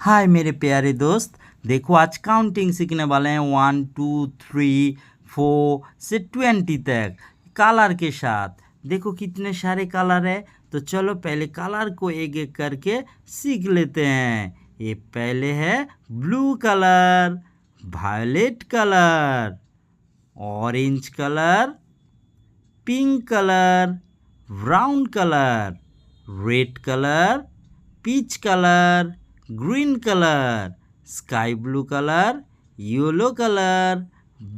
हाय मेरे प्यारे दोस्त, देखो आज काउंटिंग सीखने वाले हैं 1 2 3 4 से 20 तक कलर के साथ। देखो कितने सारे कलर है, तो चलो पहले कलर को एक एक करके सीख लेते हैं। ये पहले है blue colour, violet colour, orange colour, pink colour, brown colour, red colour, peach colour, green colour, sky blue colour, yellow colour,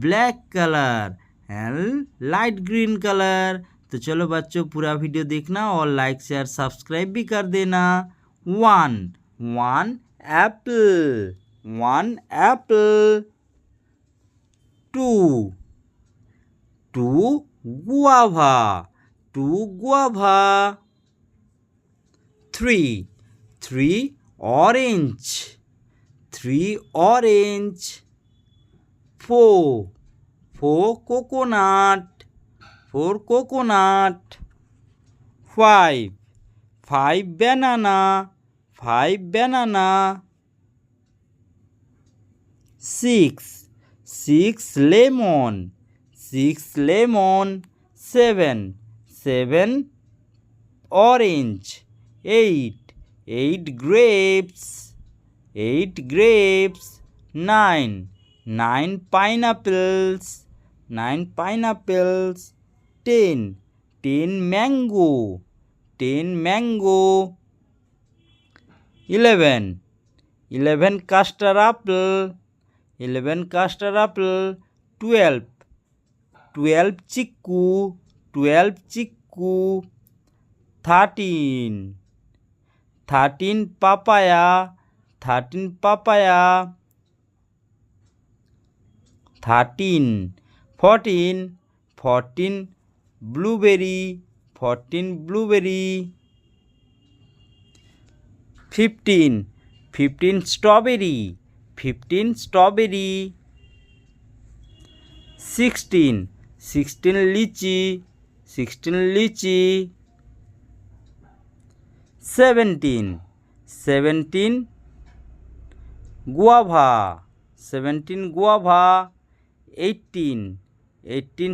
black colour and light green colour. तो चलो बच्चों पूरा वीडियो देखना और लाइक शेयर सब्सक्राइब भी कर देना। One apple, one apple. Two guava, two guava. Three orange, three orange. Four coconut, four coconut. Five banana, five banana. Six lemon, six lemon. Seven orange. Eight grapes, eight grapes. Nine pineapples, nine pineapples. Ten mango, ten mango. 11 custard apple, 11 custard apple. 12 chiku, 12 chiku. 13 papaya, 13 papaya. 14 blueberry, 14 blueberry. 15 strawberry, 15 strawberry. 16 lychee, 16 lychee. 17 guava, 17 guava. 18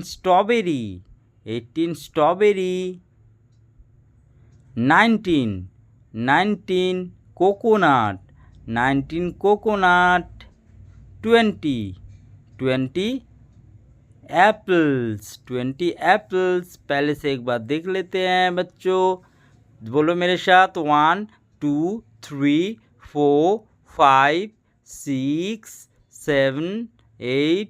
strawberry, 18 strawberry. 19 coconut, 19 coconut. 20 apples, 20 apples। पहले से एक बार देख लेते हैं बच्चों, बोलो मेरे साथ। 1 2 3 4 5 6 7 8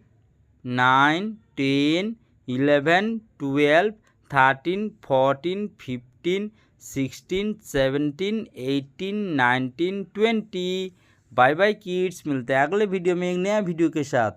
9 10 11 12 13 14 15 16 17 18 19 20। बाय बाय किड्स, मिलते हैं अगले वीडियो में एक नया वीडियो के साथ।